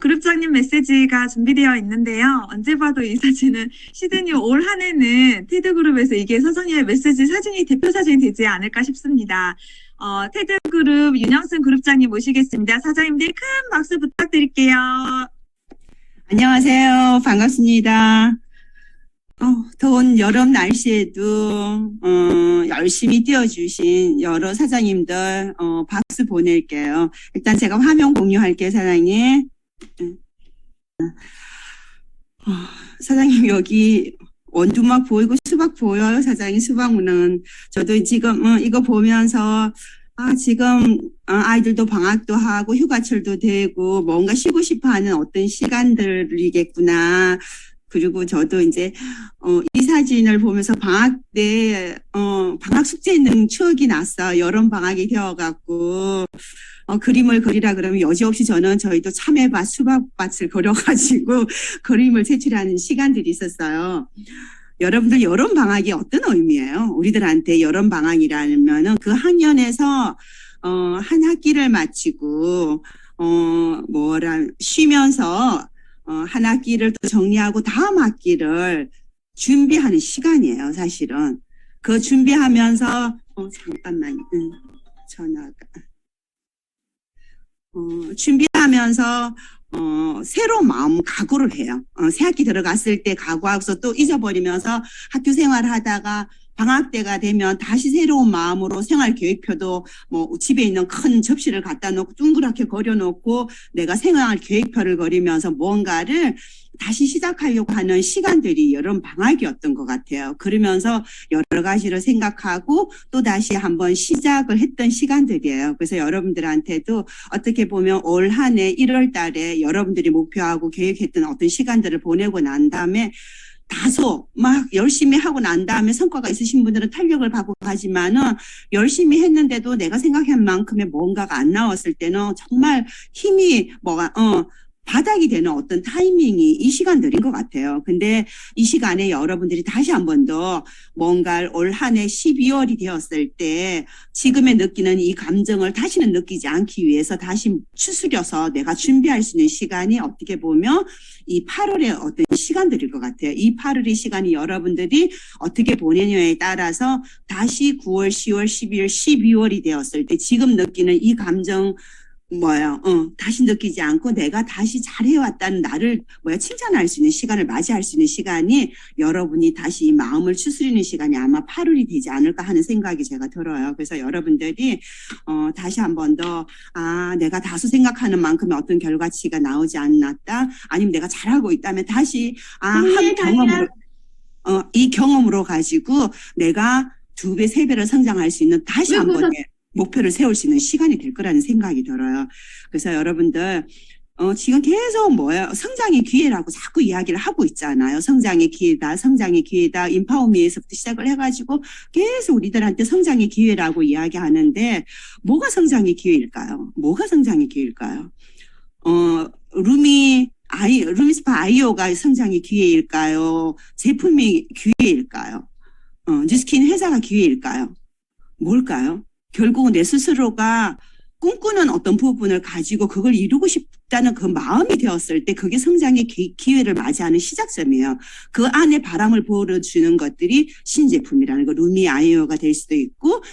그룹장님 메시지가 준비되어 있는데요. 언제 봐도 이 사진은 시드니 올 한 해는 테드그룹에서 이게 사장님의 메시지 사진이 대표 사진이 되지 않을까 싶습니다. 테드그룹 윤영승 그룹장님 모시겠습니다. 사장님들 큰 박수 부탁드릴게요. 안녕하세요. 반갑습니다. 더운 여름 날씨에도 열심히 뛰어주신 여러 사장님들 박수 보낼게요. 일단 제가 화면 공유할게요, 사장님. 사장님 여기 원두막 보이고 수박 보여요, 사장님. 수박은 저도 지금 이거 보면서 지금 아이들도 방학도 하고 휴가철도 되고 뭔가 쉬고 싶어하는 어떤 시간들이겠구나. 그리고 저도 이제 이 사진을 보면서 방학 때 방학 숙제 있는 추억이 났어요. 여름 방학이 되어갖고 그림을 그리라 그러면 여지없이 저희도 참외밭, 수박밭을 그려가지고 그림을 제출하는 시간들이 있었어요. 여러분들 여름 방학이 어떤 의미예요? 우리들한테 여름 방학이라면은 그 학년에서 한 학기를 마치고 쉬면서 한 학기를 또 정리하고 다음 학기를 준비하는 시간이에요, 사실은. 그 준비하면서 잠깐만 전화가 준비하면서 새로운 마음 각오를 해요. 새 학기 들어갔을 때 각오하고서 또 잊어버리면서 학교 생활을 하다가 방학 때가 되면 다시 새로운 마음으로 생활 계획표도 집에 있는 큰 접시를 갖다 놓고 둥그랗게 그려놓고 내가 생활 계획표를 그리면서 뭔가를 다시 시작하려고 하는 시간들이 여름 방학이었던 것 같아요. 그러면서 여러 가지를 생각하고 또 다시 한번 시작을 했던 시간들이에요. 그래서 여러분들한테도 어떻게 보면 올 한 해 1월 달에 여러분들이 목표하고 계획했던 어떤 시간들을 보내고 난 다음에 다소 막 열심히 하고 난 다음에 성과가 있으신 분들은 탄력을 받고 가지만은 열심히 했는데도 내가 생각한 만큼의 뭔가가 안 나왔을 때는 정말 힘이 바닥이 되는 어떤 타이밍이 이 시간들인 것 같아요. 근데 이 시간에 여러분들이 다시 한 번 더 뭔가 올 한 해 12월이 되었을 때 지금의 느끼는 이 감정을 다시는 느끼지 않기 위해서 다시 추스려서 내가 준비할 수 있는 시간이 어떻게 보면 이 8월의 어떤 시간들일 것 같아요. 이 8월의 시간이 여러분들이 어떻게 보내냐에 따라서 다시 9월, 10월, 11월, 12월이 되었을 때 지금 느끼는 이 감정 다시 느끼지 않고 내가 다시 잘해왔다는 나를 칭찬할 수 있는 시간을 맞이할 수 있는 시간이 여러분이 다시 이 마음을 추스리는 시간이 아마 8월이 되지 않을까 하는 생각이 제가 들어요. 그래서 여러분들이 다시 한 번 더 내가 다소 생각하는 만큼의 어떤 결과치가 나오지 않았다. 아니면 내가 잘하고 있다면 다시 한 경험으로 이 경험으로 가지고 내가 2배, 3배를 성장할 수 있는 다시 한 번의 목표를 세울 수 있는 시간이 될 거라는 생각이 들어요. 그래서 여러분들 지금 계속 성장의 기회라고 자꾸 이야기를 하고 있잖아요. 성장의 기회다, 성장의 기회다, 인파워미에서부터 시작을 해가지고 계속 우리들한테 성장의 기회라고 이야기하는데 뭐가 성장의 기회일까요? 뭐가 성장의 기회일까요? 루미스파 아이오가 성장의 기회일까요? 제품이 기회일까요? 뉴스킨 회사가 기회일까요? 뭘까요? 결국은 내 스스로가 꿈꾸는 어떤 부분을 가지고 그걸 이루고 싶다는 그 마음이 되었을 때 그게 성장의 기회를 맞이하는 시작점이에요. 그 안에 바람을 불어주는 것들이 신제품이라는 거, 루미 아이오가 될 수도 있고,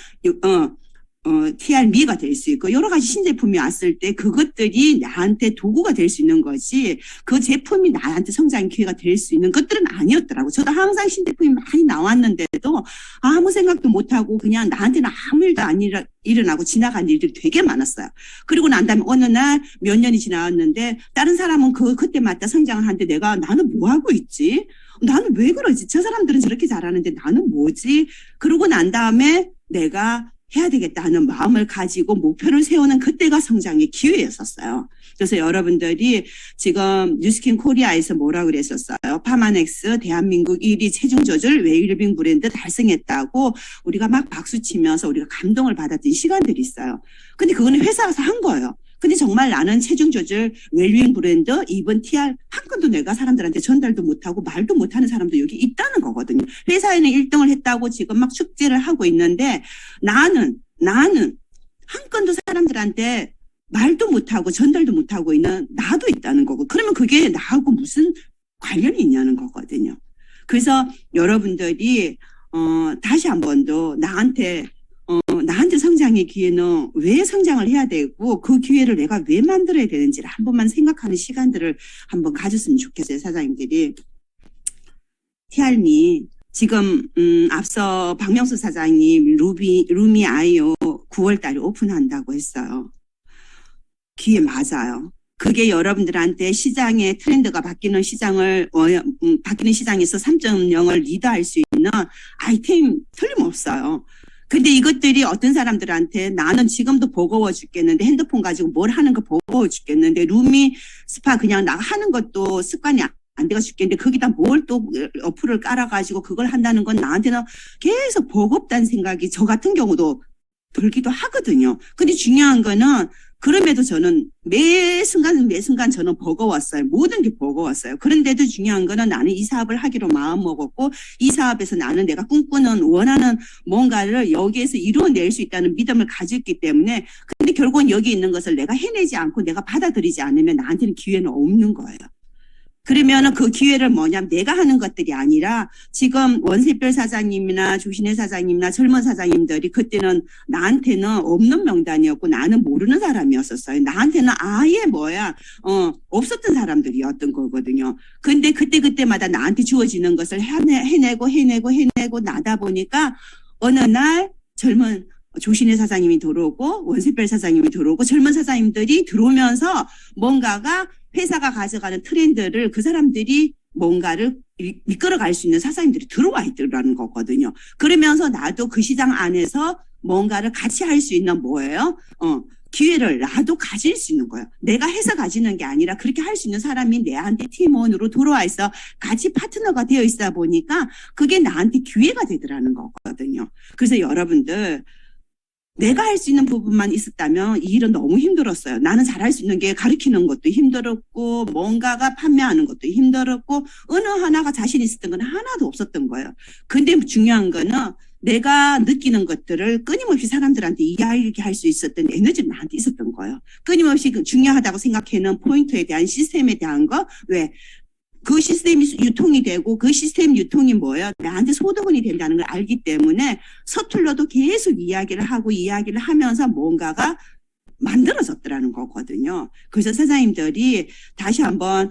TR미가 될 수 있고 여러 가지 신제품이 왔을 때 그것들이 나한테 도구가 될 수 있는 거지 그 제품이 나한테 성장 기회가 될 수 있는 것들은 아니었더라고. 저도 항상 신제품이 많이 나왔는데도 아무 생각도 못하고 그냥 나한테는 아무 일도 안 일어나고 지나간 일들이 되게 많았어요. 그리고 난 다음에 어느 날 몇 년이 지나왔는데 다른 사람은 그때마다 성장을 하는데 나는 뭐 하고 있지? 나는 왜 그러지? 저 사람들은 저렇게 잘하는데 나는 뭐지? 그러고 난 다음에 내가 해야 되겠다 하는 마음을 가지고 목표를 세우는 그때가 성장의 기회였었어요. 그래서 여러분들이 지금 뉴스킨 코리아에서 뭐라고 그랬었어요? 파마넥스 대한민국 1위 체중 조절 웰빙 브랜드 달성했다고 우리가 막 박수 치면서 우리가 감동을 받았던 시간들이 있어요. 근데 그거는 회사에서 한 거예요. 근데 정말 나는 체중 조절 웰빙 브랜드 이번 TR 한 건도 내가 사람들한테 전달도 못하고 말도 못하는 사람도 여기 있다는 거거든요. 회사에는 1등을 했다고 지금 막 축제를 하고 있는데 나는 한 건도 사람들한테 말도 못하고 전달도 못하고 있는 나도 있다는 거고, 그러면 그게 나하고 무슨 관련이 있냐는 거거든요. 그래서 여러분들이 다시 한 번 더 나한테 성장의 기회는 왜 성장을 해야 되고 그 기회를 내가 왜 만들어야 되는지를 한 번만 생각하는 시간들을 한번 가졌으면 좋겠어요, 사장님들이. 티알미 지금 앞서 박명수 사장님 루미 아이오 9월 달에 오픈한다고 했어요. 기회 맞아요. 그게 여러분들한테 시장의 트렌드가 바뀌는 바뀌는 시장에서 3.0을 리드할 수 있는 아이템 틀림없어요. 근데 이것들이 어떤 사람들한테 나는 지금도 버거워 죽겠는데 핸드폰 가지고 뭘 하는 거 버거워 죽겠는데 루미 스파 그냥 나 하는 것도 습관이 안 돼가 죽겠는데 거기다 뭘 또 어플을 깔아가지고 그걸 한다는 건 나한테는 계속 버겁다는 생각이 저 같은 경우도 들기도 하거든요. 근데 중요한 거는 그럼에도 저는 매 순간 저는 버거웠어요. 모든 게 버거웠어요. 그런데도 중요한 거는 나는 이 사업을 하기로 마음먹었고 이 사업에서 나는 내가 꿈꾸는 원하는 뭔가를 여기에서 이루어낼 수 있다는 믿음을 가졌기 때문에 근데 결국은 여기 있는 것을 내가 해내지 않고 내가 받아들이지 않으면 나한테는 기회는 없는 거예요. 그러면은 그 기회를 뭐냐면 내가 하는 것들이 아니라 지금 원세별 사장님이나 조신혜 사장님이나 젊은 사장님들이 그때는 나한테는 없는 명단이었고 나는 모르는 사람이었었어요. 나한테는 아예 없었던 사람들이었던 거거든요. 근데 그때마다 나한테 주어지는 것을 해내고 나다 보니까 어느 날 젊은 조신혜 사장님이 들어오고 원세별 사장님이 들어오고 젊은 사장님들이 들어오면서 뭔가가 회사가 가져가는 트렌드를 그 사람들이 뭔가를 이끌어갈 수 있는 사장님들이 들어와 있더라는 거거든요. 그러면서 나도 그 시장 안에서 뭔가를 같이 할 수 있는 기회를 나도 가질 수 있는 거예요. 내가 해서 가지는 게 아니라 그렇게 할 수 있는 사람이 내한테 팀원으로 들어와 있어 같이 파트너가 되어 있다 보니까 그게 나한테 기회가 되더라는 거거든요. 그래서 여러분들 내가 할 수 있는 부분만 있었다면 이 일은 너무 힘들었어요. 나는 잘할 수 있는 게 가르치는 것도 힘들었고 뭔가가 판매하는 것도 힘들었고 어느 하나가 자신 있었던 건 하나도 없었던 거예요. 근데 중요한 거는 내가 느끼는 것들을 끊임없이 사람들한테 이야기할 수 있었던 에너지는 나한테 있었던 거예요. 끊임없이 중요하다고 생각하는 포인트에 대한 시스템에 대한 거 왜? 그 시스템이 유통이 되고 그 시스템 유통이 뭐예요? 나한테 소득원이 된다는 걸 알기 때문에 서툴러도 계속 이야기를 하면서 뭔가가 만들어졌더라는 거거든요. 그래서 사장님들이 다시 한번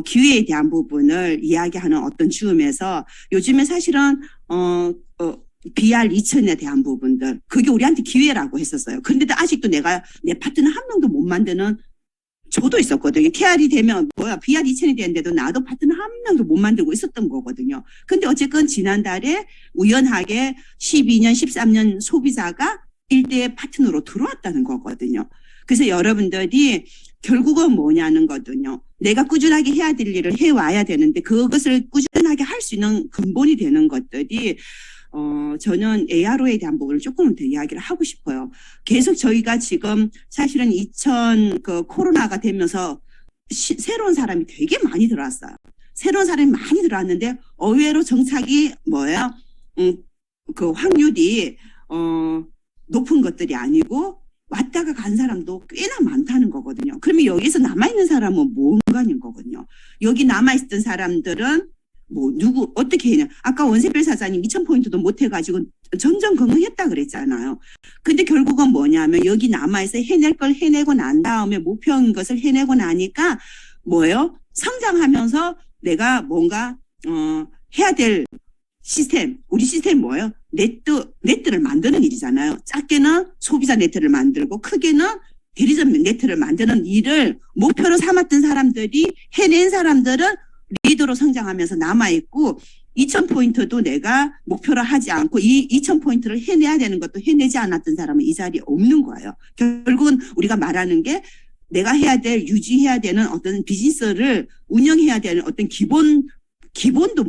기회에 대한 부분을 이야기하는 어떤 즈음에서 요즘에 사실은 BR 2000에 대한 부분들 그게 우리한테 기회라고 했었어요. 그런데도 아직도 내가 내 파트너 한 명도 못 만드는 저도 있었거든요. KR이 되면 BR 2000이 되는데도 나도 파트너 한 명도 못 만들고 있었던 거거든요. 근데 어쨌건 지난달에 우연하게 12년, 13년 소비자가 일대의 파트너로 들어왔다는 거거든요. 그래서 여러분들이 결국은 뭐냐는 거거든요. 내가 꾸준하게 해야 될 일을 해와야 되는데 그것을 꾸준하게 할 수 있는 근본이 되는 것들이 저는 ARO에 대한 부분을 조금 더 이야기를 하고 싶어요. 계속 저희가 지금 사실은 코로나가 되면서 새로운 사람이 되게 많이 들어왔어요. 새로운 사람이 많이 들어왔는데 의외로 정착이 그 확률이 높은 것들이 아니고 왔다가 간 사람도 꽤나 많다는 거거든요. 그러면 여기서 남아있는 사람은 뭔가인 거거든요. 여기 남아있던 사람들은 어떻게 했냐. 아까 원세별 사장님 2000포인트도 못 해가지고 전전긍긍했다 그랬잖아요. 근데 결국은 뭐냐면 여기 남아있어 해낼 걸 해내고 난 다음에 목표인 것을 해내고 나니까 성장하면서 내가 뭔가, 해야 될 시스템, 우리 시스템 뭐예요? 네트를 만드는 일이잖아요. 작게는 소비자 네트를 만들고 크게는 대리점 네트를 만드는 일을 목표로 삼았던 사람들이 해낸 사람들은 리더로 성장하면서 남아있고 2000포인트도 내가 목표로 하지 않고 이 2000포인트를 해내야 되는 것도 해내지 않았던 사람은 이 자리에 없는 거예요. 결국은 우리가 말하는 게 내가 유지해야 되는 어떤 비즈니스를 운영해야 되는 어떤 기본도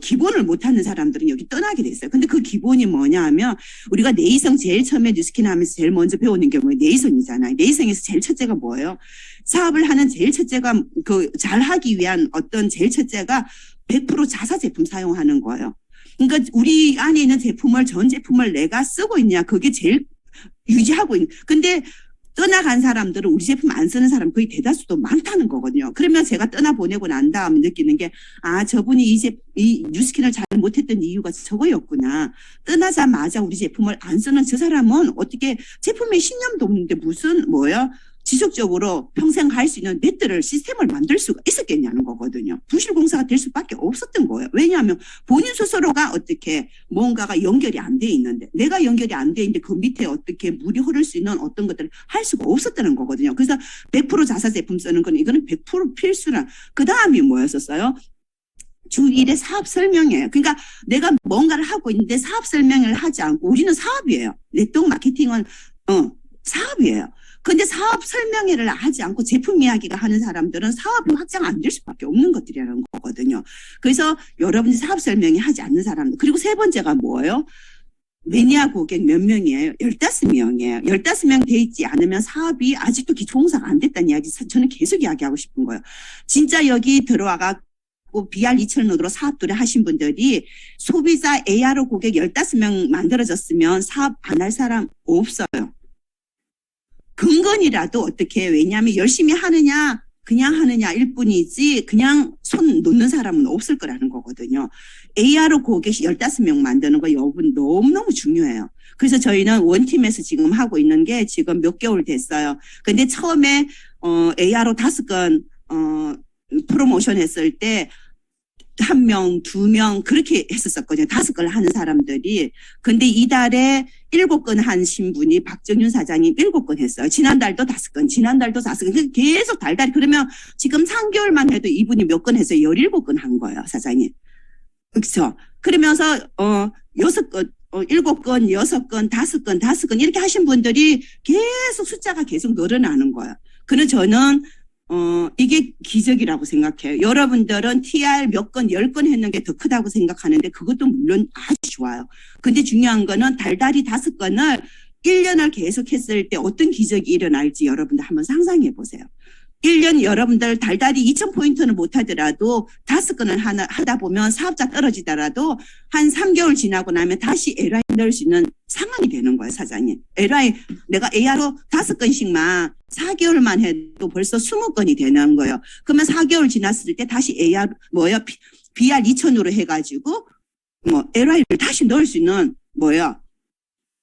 기본을 못하는 사람들은 여기 떠나게 됐어요. 근데 그 기본이 뭐냐 하면 우리가 내의성 제일 처음에 뉴스킨 하면서 제일 먼저 배우는 게 내의성이잖아요. 내의성에서 제일 첫째가 뭐예요? 사업을 하는 제일 첫째가 잘하기 위한 어떤 제일 첫째가 100% 자사 제품 사용하는 거예요. 그러니까 우리 안에 있는 전 제품을 내가 쓰고 있냐 그게 제일 유지하고 있는. 근데 떠나간 사람들은 우리 제품 안 쓰는 사람 거의 대다수도 많다는 거거든요. 그러면 제가 떠나보내고 난 다음에 느끼는 게, 아, 저분이 이 뉴스킨을 잘 못했던 이유가 저거였구나. 떠나자마자 우리 제품을 안 쓰는 저 사람은 어떻게 제품에 신념도 없는데 무슨, 지속적으로 평생 갈 수 있는 배터를 시스템을 만들 수가 있었겠냐는 거거든요. 부실공사가 될 수밖에 없었던 거예요. 왜냐하면 본인 스스로가 어떻게 뭔가가 연결이 안 돼 있는데, 내가 연결이 안 돼 있는데 그 밑에 어떻게 물이 흐를 수 있는 어떤 것들을 할 수가 없었다는 거거든요. 그래서 100% 자사 제품 쓰는 건 이거는 100% 필수라. 그 다음이 뭐였었어요? 주 1의 사업 설명이에요. 그러니까 내가 뭔가를 하고 있는데 사업 설명을 하지 않고, 우리는 사업이에요. 네트워크 마케팅은 사업이에요. 근데 사업 설명회를 하지 않고 제품 이야기가 하는 사람들은 사업이 확장 안 될 수밖에 없는 것들이라는 거거든요. 그래서 여러분이 사업 설명회 하지 않는 사람들. 그리고 세 번째가 뭐예요? 매니아 고객 몇 명이에요? 15명이에요. 15명 돼 있지 않으면 사업이 아직도 기초공사가 안 됐다는 이야기 저는 계속 이야기하고 싶은 거예요. 진짜 여기 들어와가 BR 2,000으로 사업들을 하신 분들이 소비자 AR 고객 15명 만들어졌으면 사업 안 할 사람 없어요. 근건이라도 어떻게, 왜냐하면 열심히 하느냐 그냥 하느냐일 뿐이지 그냥 손 놓는 사람은 없을 거라는 거거든요. AR 고객 15명 만드는 거 여러분 너무너무 중요해요. 그래서 저희는 원팀에서 지금 하고 있는 게 지금 몇 개월 됐어요. 근데 처음에 AR로 5건 프로모션 했을 때 1명, 2명 그렇게 했었거든요. 5건 하는 사람들이. 근데 이달에 7건 하신 분이 박정윤 사장님 7건 했어요. 지난달도 5건, 지난달도 5건. 계속 달달이. 그러면 지금 3개월만 해도 이분이 몇 건 해서 17건 한 거예요, 사장님. 그렇죠? 그러면서 6건, 7건, 6건, 5건, 5건 이렇게 하신 분들이 계속 숫자가 계속 늘어나는 거예요. 그래서 저는 이게 기적이라고 생각해요. 여러분들은 TR 몇 건, 10건 했는 게 더 크다고 생각하는데 그것도 물론 아주 좋아요. 근데 중요한 거는 달달이 5건을 1년을 계속 했을 때 어떤 기적이 일어날지 여러분들 한번 상상해 보세요. 1년 여러분들 달달이 2,000포인트는 못 하더라도 5건을 하다 보면 사업자 떨어지더라도 한 3개월 지나고 나면 다시 LI 넣을 수 있는 상황이 되는 거예요, 사장님. LI, 내가 AR로 5건씩만 4개월만 해도 벌써 20건이 되는 거예요. 그러면 4개월 지났을 때 다시 AR, BR 2,000으로 해가지고, LI를 다시 넣을 수 있는,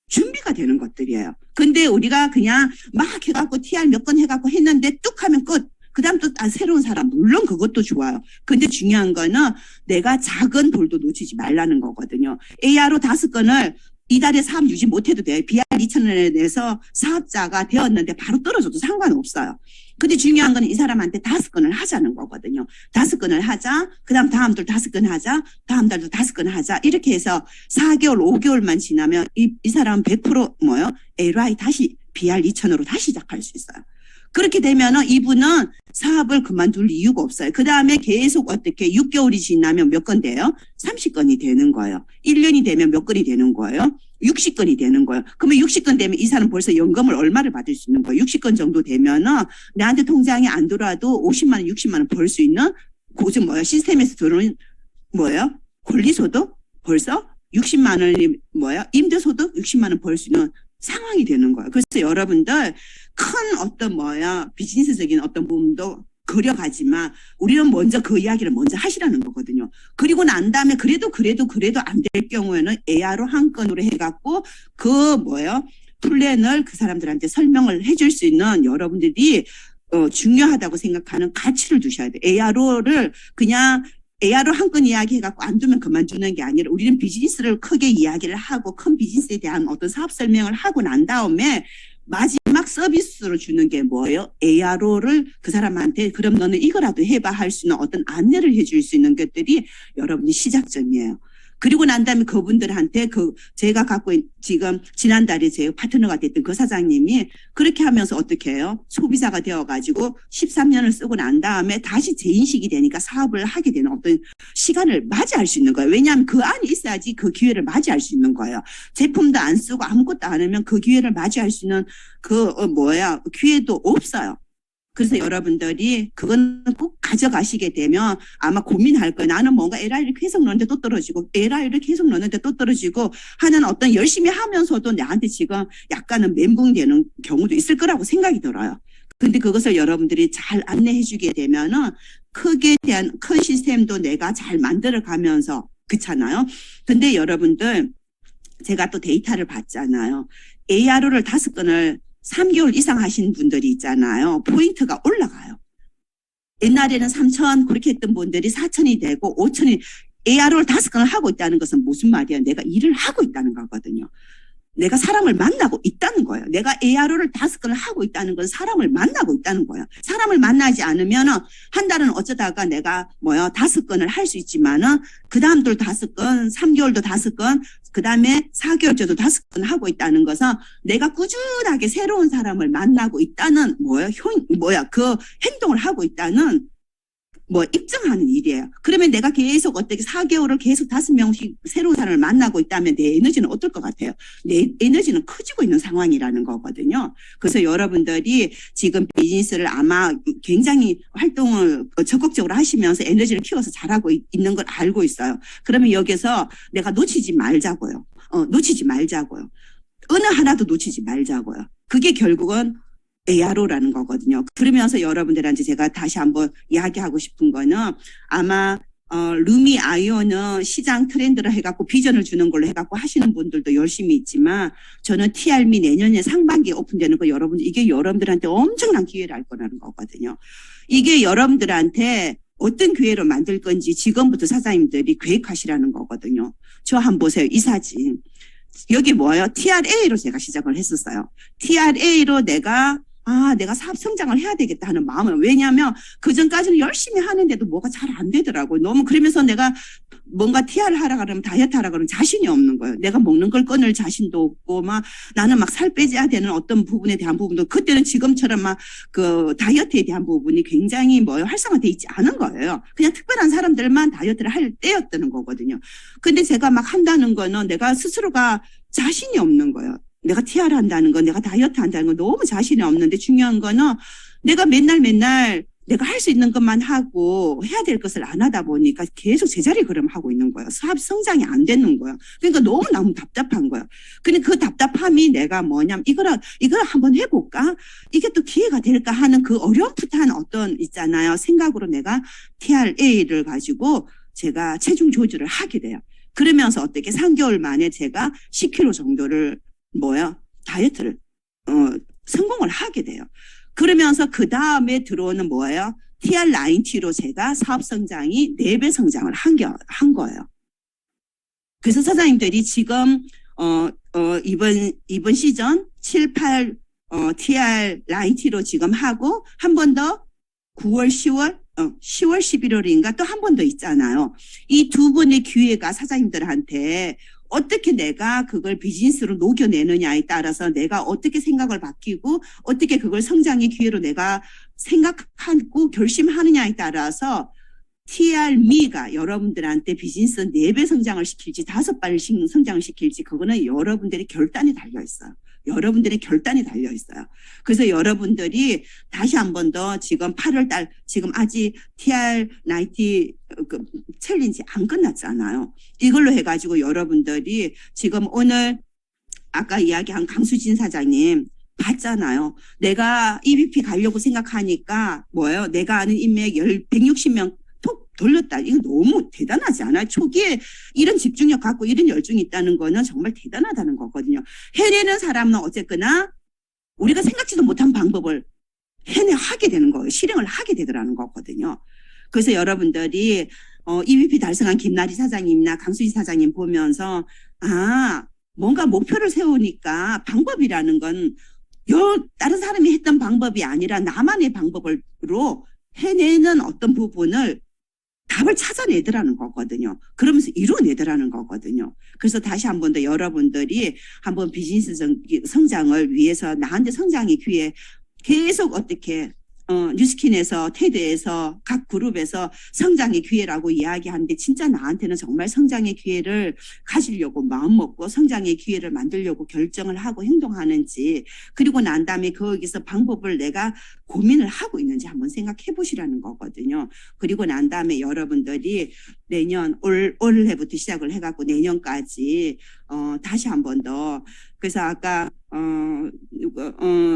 준비가 되는 것들이에요. 근데 우리가 그냥 막 해갖고 TR 몇 건 해갖고 했는데 뚝 하면 끝. 그 다음 또 새로운 사람. 물론 그것도 좋아요. 근데 중요한 거는 내가 작은 돌도 놓치지 말라는 거거든요. AR로 5건을 이달에 사업 유지 못해도 돼요. BR 2,000원에 대해서 사업자가 되었는데 바로 떨어져도 상관없어요. 근데 중요한 건 이 사람한테 5건을 하자는 거거든요. 5건을 하자. 그 다음 달 5건 하자. 다음 달도 5건 하자. 이렇게 해서 4개월, 5개월만 지나면 이 사람은 100% LI 다시 BR 2,000으로 다시 시작할 수 있어요. 그렇게 되면은 이분은 사업을 그만둘 이유가 없어요. 그 다음에 계속 어떻게 6개월이 지나면 몇 건 돼요? 30건이 되는 거예요. 1년이 되면 몇 건이 되는 거예요? 60건이 되는 거예요. 그러면 60건 되면 이 사람 벌써 연금을 얼마를 받을 수 있는 거예요? 60건 정도 되면은 내한테 통장에 안 들어와도 50만 원, 60만 원 벌 수 있는 고좀 시스템에서 들어오는 권리소득 벌써 60만 원이 임대소득 60만 원 벌 수 있는 상황이 되는 거예요. 그래서 여러분들 큰 어떤 비즈니스적인 어떤 부분도 그려가지만 우리는 먼저 그 이야기를 먼저 하시라는 거거든요. 그리고 난 다음에 그래도 안 될 경우에는 AR로 한 건으로 해갖고 플랜을 그 사람들한테 설명을 해줄 수 있는 여러분들이 중요하다고 생각하는 가치를 두셔야 돼요. AR로를 그냥 AR로 한 건 이야기해갖고 안 두면 그만두는 게 아니라 우리는 비즈니스를 크게 이야기를 하고 큰 비즈니스에 대한 어떤 사업 설명을 하고 난 다음에 마지막 서비스로 주는 게 뭐예요? ARO를 그 사람한테 그럼 너는 이거라도 해봐 할 수 있는 어떤 안내를 해줄 수 있는 것들이 여러분이 시작점이에요. 그리고 난 다음에 그분들한테 제가 갖고 지금 지난달에 제 파트너가 됐던 그 사장님이 그렇게 하면서 어떻게 해요? 소비자가 되어가지고 13년을 쓰고 난 다음에 다시 재인식이 되니까 사업을 하게 되는 어떤 시간을 맞이할 수 있는 거예요. 왜냐하면 그 안에 있어야지 그 기회를 맞이할 수 있는 거예요. 제품도 안 쓰고 아무것도 안 하면 그 기회를 맞이할 수 있는 기회도 없어요. 그래서 여러분들이 그거는 꼭 가져가시게 되면 아마 고민할 거예요. 나는 뭔가 LI를 계속 넣는데 또 떨어지고 LI를 계속 넣는데 또 떨어지고 하는 어떤 열심히 하면서도 나한테 지금 약간은 멘붕되는 경우도 있을 거라고 생각이 들어요. 근데 그것을 여러분들이 잘 안내해 주게 되면은 크게 대한 큰 시스템도 내가 잘 만들어 가면서 그렇잖아요. 근데 여러분들 제가 또 데이터를 봤잖아요. ARO를 5건을 3개월 이상 하신 분들이 있잖아요. 포인트가 올라가요. 옛날에는 3,000 그렇게 했던 분들이 4,000이 되고 5,000이 ARO를 5건을 하고 있다는 것은 무슨 말이야? 내가 일을 하고 있다는 거거든요. 내가 사람을 만나고 있다는 거예요. 내가 ARO를 5건을 하고 있다는 건 사람을 만나고 있다는 거예요. 사람을 만나지 않으면은 한 달은 어쩌다가 내가 5건을 할 수 있지만은 그 다음도 5건, 3개월도 5건, 그 다음에 4개월째도 5건 하고 있다는 것은 내가 꾸준하게 새로운 사람을 만나고 있다는 그 행동을 하고 있다는 입증하는 일이에요. 그러면 내가 계속 어떻게 4개월을 계속 5명씩 새로운 사람을 만나고 있다면 내 에너지는 어떨 것 같아요? 내 에너지는 커지고 있는 상황이라는 거거든요. 그래서 여러분들이 지금 비즈니스를 아마 굉장히 활동을 적극적으로 하시면서 에너지를 키워서 잘하고 있는 걸 알고 있어요. 그러면 여기서 내가 놓치지 말자고요. 놓치지 말자고요. 어느 하나도 놓치지 말자고요. 그게 결국은 ARO라는 거거든요. 그러면서 여러분들한테 제가 다시 한번 이야기하고 싶은 거는 아마 루미 아이오는 시장 트렌드를 해갖고 비전을 주는 걸로 해갖고 하시는 분들도 열심히 있지만 저는 TR미 내년에 상반기에 오픈되는 거 여러분들 이게 여러분들한테 엄청난 기회를 할 거라는 거거든요. 이게 여러분들한테 어떤 기회로 만들 건지 지금부터 사장님들이 계획하시라는 거거든요. 저 한번 보세요. 이 사진. 여기 뭐예요? TRA로 제가 시작을 했었어요. TRA로 내가 사업 성장을 해야 되겠다 하는 마음을. 왜냐하면 그전까지는 열심히 하는데도 뭐가 잘 안 되더라고요. 너무 그러면서 내가 뭔가 TR을 하라 그러면 다이어트 하라 그러면 자신이 없는 거예요. 내가 먹는 걸 끊을 자신도 없고 나는 살 빼줘야 되는 어떤 부분에 대한 부분도 그때는 지금처럼 그 다이어트에 대한 부분이 굉장히 활성화돼 있지 않은 거예요. 그냥 특별한 사람들만 다이어트를 할 때였다는 거거든요. 근데 제가 한다는 거는 내가 스스로가 자신이 없는 거예요. 내가 TR 한다는 건 내가 다이어트 한다는 건 너무 자신이 없는데 중요한 거는 내가 맨날 내가 할 수 있는 것만 하고 해야 될 것을 안 하다 보니까 계속 제자리 걸음하고 있는 거예요. 사업 성장이 안 되는 거예요. 그러니까 너무 답답한 거예요. 근데 그 답답함이 내가 뭐냐면 이걸 한번 해볼까? 이게 또 기회가 될까 하는 그 어렴풋한 어떤 있잖아요. 생각으로 내가 TRA를 가지고 제가 체중 조절을 하게 돼요. 그러면서 어떻게 3개월 만에 제가 10kg 정도를 다이어트를 성공을 하게 돼요. 그러면서 그 다음에 들어오는 TR90로 제가 사업 성장이 4배 성장을 한 거예요. 그래서 사장님들이 지금 이번 시즌 7, 8 TR90로 지금 하고 한 번 더 9월, 10월 11월인가 또 한 번 더 있잖아요. 이 두 번의 기회가 사장님들한테 어떻게 내가 그걸 비즈니스로 녹여내느냐에 따라서 내가 어떻게 생각을 바뀌고 어떻게 그걸 성장의 기회로 내가 생각하고 결심하느냐에 따라서 TR미가 여러분들한테 비즈니스 4배 성장을 시킬지 5배 성장을 시킬지 그거는 여러분들의 결단이 달려있어요. 여러분들의 결단이 달려있어요. 그래서 여러분들이 다시 한 번 더 지금 8월달 지금 아직 TR90 챌린지 안 끝났잖아요. 이걸로 해가지고 여러분들이 지금 오늘 아까 이야기한 강수진 사장님 봤잖아요. 내가 EVP 가려고 생각하니까 내가 아는 인맥 160명 톡 돌렸다. 이거 너무 대단하지 않아요? 초기에 이런 집중력 갖고 이런 열정이 있다는 거는 정말 대단하다는 거거든요. 해내는 사람은 어쨌거나 우리가 생각지도 못한 방법을 하게 되는 거예요. 실행을 하게 되더라는 거거든요. 그래서 여러분들이 EVP 달성한 김나리 사장님이나 강수진 사장님 보면서 뭔가 목표를 세우니까 방법이라는 건 다른 사람이 했던 방법이 아니라 나만의 방법으로 해내는 어떤 부분을 답을 찾아내더라는 거거든요. 그러면서 이루어내더라는 거거든요. 그래서 다시 한 번 더 여러분들이 한번 비즈니스 성장을 위해서 나한테 성장의 기회 계속 어떻게 뉴스킨에서 테드에서 각 그룹에서 성장의 기회라고 이야기하는데 진짜 나한테는 정말 성장의 기회를 가지려고 마음먹고 성장의 기회를 만들려고 결정을 하고 행동하는지 그리고 난 다음에 거기서 방법을 내가 고민을 하고 있는지 한번 생각해 보시라는 거거든요. 그리고 난 다음에 여러분들이 내년 올해부터 시작을 해갖고 내년까지 다시 한 번 더 그래서 아까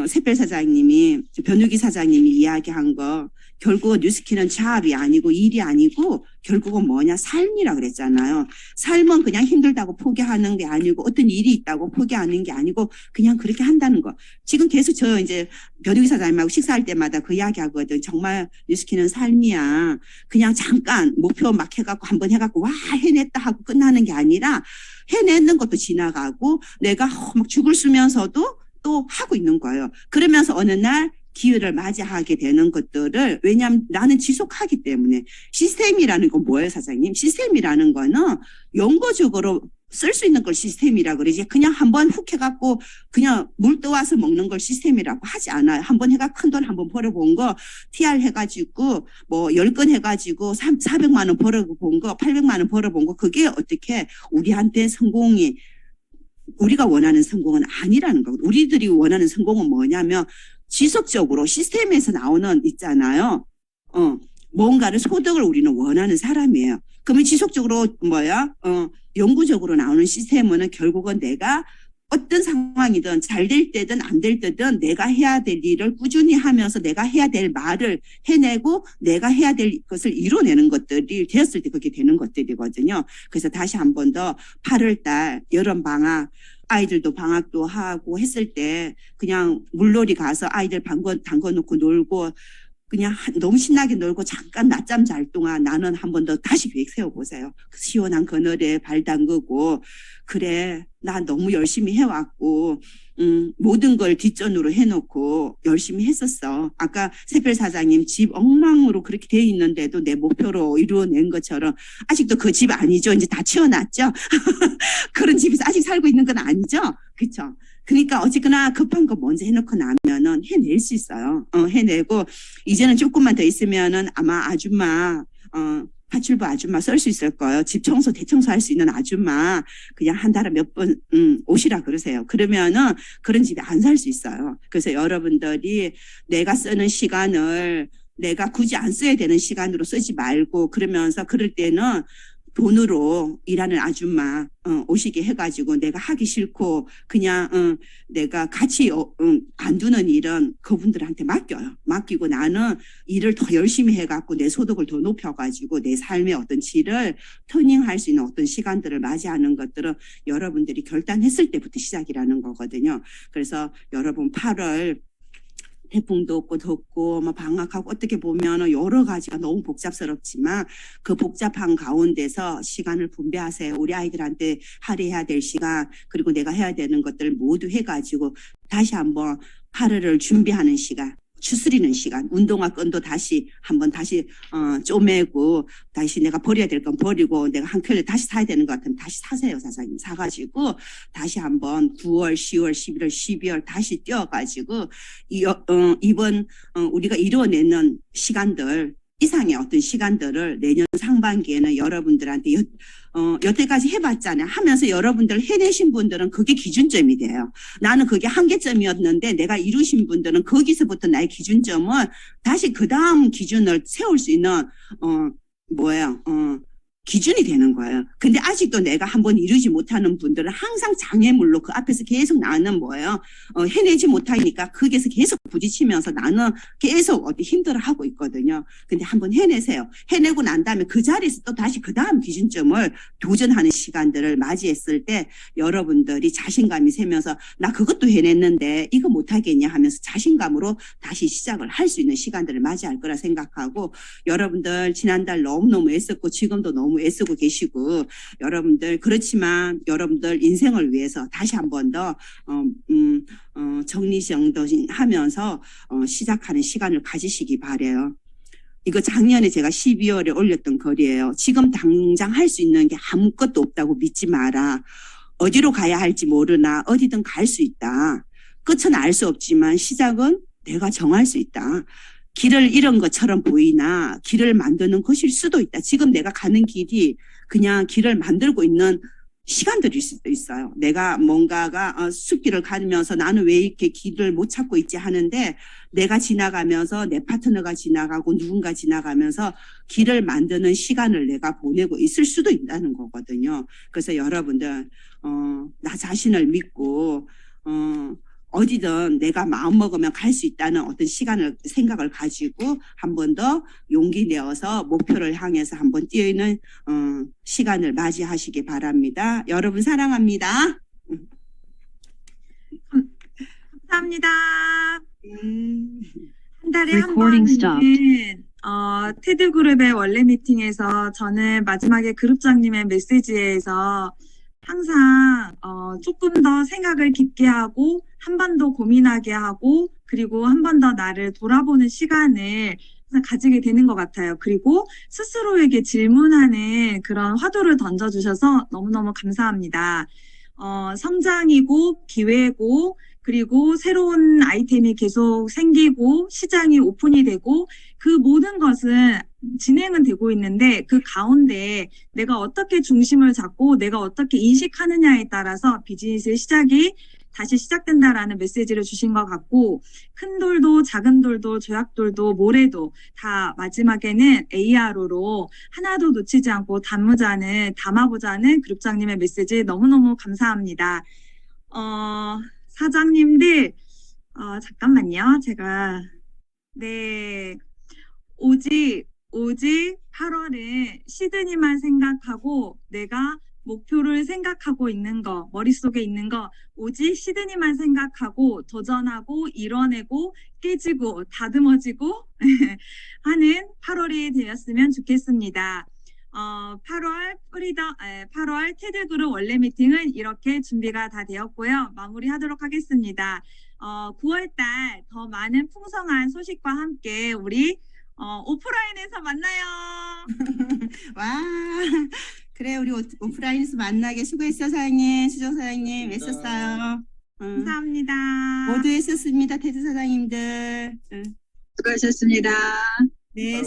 샛별 사장님이 변우기 사장님이 이야기한 거 결국은 뉴스킨은 자업이 아니고 일이 아니고 결국은 뭐냐 삶이라 그랬잖아요. 삶은 그냥 힘들다고 포기하는 게 아니고 어떤 일이 있다고 포기하는 게 아니고 그냥 그렇게 한다는 거. 지금 계속 저 이제 변우기 사장님하고 식사할 때마다 그 이야기 하거든. 정말 뉴스킨은 삶이야. 그냥 잠깐 목표 막 해갖고 한번 해갖고 와 해냈다 하고 끝나는 게 아니라 해내는 것도 지나가고 내가 막 죽을 쓰면서도 또 하고 있는 거예요. 그러면서 어느 날 기회를 맞이하게 되는 것들을 왜냐하면 나는 지속하기 때문에 시스템이라는 건 뭐예요 사장님? 시스템이라는 거는 영구적으로 쓸 수 있는 걸 시스템이라고 그러지 그냥 한번 훅 해갖고 그냥 물 떠와서 먹는 걸 시스템이라고 하지 않아요. 한번 해가 큰 돈 한번 벌어본 거 TR 해가지고 뭐 10건 해가지고 400만 원 벌어본 거 800만 원 벌어본 거 그게 어떻게 우리한테 성공이 우리가 원하는 성공은 아니라는 거. 우리들이 원하는 성공은 뭐냐면 지속적으로 시스템에서 나오는 있잖아요. 뭔가를 소득을 우리는 원하는 사람이에요. 그러면 지속적으로 영구적으로 나오는 시스템은 결국은 내가 어떤 상황이든 잘 될 때든 안 될 때든 내가 해야 될 일을 꾸준히 하면서 내가 해야 될 말을 해내고 내가 해야 될 것을 이뤄내는 것들이 되었을 때 그렇게 되는 것들이거든요. 그래서 다시 한 번 더 8월 달 여름방학 아이들도 방학도 하고 했을 때 그냥 물놀이 가서 아이들 담궈 놓고 놀고 그냥 너무 신나게 놀고 잠깐 낮잠 잘 동안 나는 한 번 더 다시 계획 세워보세요. 시원한 그늘에 발 담그고 그래 나 너무 열심히 해왔고 모든 걸 뒷전으로 해놓고 열심히 했었어. 아까 샛별 사장님 집 엉망으로 그렇게 돼 있는데도 내 목표로 이루어낸 것처럼 아직도 그 집 아니죠. 이제 다 치워놨죠. 그런 집에서 아직 살고 있는 건 아니죠. 그렇죠. 그러니까 어쨌거나 급한 거 먼저 해놓고 나면은 해낼 수 있어요. 해내고 이제는 조금만 더 있으면은 아마 아줌마 파출부 아줌마 쓸 수 있을 거예요. 집 청소 대청소 할 수 있는 아줌마 그냥 한 달에 몇 번 오시라 그러세요. 그러면은 그런 집에 안 살 수 있어요. 그래서 여러분들이 내가 쓰는 시간을 내가 굳이 안 써야 되는 시간으로 쓰지 말고 그러면서 그럴 때는 돈으로 일하는 아줌마 오시게 해가지고 내가 하기 싫고 그냥 내가 같이 안 두는 일은 그분들한테 맡겨요. 맡기고 나는 일을 더 열심히 해갖고 내 소득을 더 높여가지고 내 삶의 어떤 질을 터닝할 수 있는 어떤 시간들을 맞이하는 것들은 여러분들이 결단했을 때부터 시작이라는 거거든요. 그래서 여러분 8월 태풍도 없고 덥고 방학하고 어떻게 보면 여러 가지가 너무 복잡스럽지만 그 복잡한 가운데서 시간을 분배하세요. 우리 아이들한테 할애해야 될 시간 그리고 내가 해야 되는 것들 모두 해가지고 다시 한번 8월을 준비하는 시간 추스리는 시간 운동화 끈도 다시 한번 쪼매고 다시 내가 버려야 될 건 버리고 내가 한 켤레 다시 사야 되는 것 같으면 다시 사세요. 사장님 사가지고 다시 한번 9월 10월 11월 12월 다시 뛰어가지고 이번 우리가 이루어내는 시간들 이상의 어떤 시간들을 내년 상반기에는 여러분들한테 여태까지 해봤잖아요. 하면서 여러분들 해내신 분들은 그게 기준점이 돼요. 나는 그게 한계점이었는데 내가 이루신 분들은 거기서부터 나의 기준점은 다시 그 다음 기준을 세울 수 있는 기준이 되는 거예요. 근데 아직도 내가 한번 이루지 못하는 분들은 항상 장애물로 그 앞에서 계속 나는 해내지 못하니까 거기에서 계속 부딪히면서 나는 계속 힘들어하고 있거든요. 근데 한번 해내세요. 해내고 난 다음에 그 자리에서 또 다시 그 다음 기준점을 도전하는 시간들을 맞이했을 때 여러분들이 자신감이 세면서 나 그것도 해냈는데 이거 못하겠냐 하면서 자신감으로 다시 시작을 할 수 있는 시간들을 맞이할 거라 생각하고 여러분들 지난달 너무너무 애썼고 지금도 너무 애쓰고 계시고 여러분들 그렇지만 여러분들 인생을 위해서 다시 한 번 더 정리정돈하면서 시작하는 시간을 가지시기 바래요. 이거 작년에 제가 12월에 올렸던 글이에요. 지금 당장 할 수 있는 게 아무것도 없다고 믿지 마라. 어디로 가야 할지 모르나 어디든 갈 수 있다. 끝은 알 수 없지만 시작은 내가 정할 수 있다. 길을 잃은 것처럼 보이나 길을 만드는 것일 수도 있다. 지금 내가 가는 길이 그냥 길을 만들고 있는 시간들일 수도 있어요. 내가 뭔가가 숲길을 가면서 나는 왜 이렇게 길을 못 찾고 있지 하는데 내가 지나가면서 내 파트너가 지나가고 누군가 지나가면서 길을 만드는 시간을 내가 보내고 있을 수도 있다는 거거든요. 그래서 여러분들 나 자신을 믿고 어디든 내가 마음 먹으면 갈 수 있다는 어떤 생각을 가지고 한 번 더 용기 내어서 목표를 향해서 한번 뛰는 시간을 맞이하시기 바랍니다. 여러분 사랑합니다. 감사합니다. 한 달에 한 Recording 번은 테드그룹의 원래 미팅에서 저는 마지막에 그룹장님의 메시지에서 항상 조금 더 생각을 깊게 하고 한 번 더 고민하게 하고 그리고 한 번 더 나를 돌아보는 시간을 항상 가지게 되는 것 같아요. 그리고 스스로에게 질문하는 그런 화두를 던져주셔서 너무너무 감사합니다. 성장이고 기회고 그리고 새로운 아이템이 계속 생기고 시장이 오픈이 되고 그 모든 것은 진행은 되고 있는데 그 가운데 내가 어떻게 중심을 잡고 내가 어떻게 인식하느냐에 따라서 비즈니스의 시작이 다시 시작된다라는 메시지를 주신 것 같고 큰 돌도 작은 돌도 조약돌도 모래도 다 마지막에는 AR로 하나도 놓치지 않고 담아보자는 그룹장님의 메시지 너무너무 감사합니다. 사장님들 잠깐만요. 오직 8월은 시드니만 생각하고 내가 목표를 생각하고 있는 거, 머릿속에 있는 거 오직 시드니만 생각하고 도전하고 이뤄내고 깨지고 다듬어지고 하는 8월이 되었으면 좋겠습니다. 8월 테드그룹 원래 미팅은 이렇게 준비가 다 되었고요. 마무리하도록 하겠습니다. 9월달 더 많은 풍성한 소식과 함께 우리 오프라인에서 만나요. 와, 그래 우리 오프라인에서 만나게 수고했어 사장님, 수정 사장님, 애썼어요. 감사합니다. 모두 애썼습니다, 테드 사장님들. 수고하셨습니다. 네.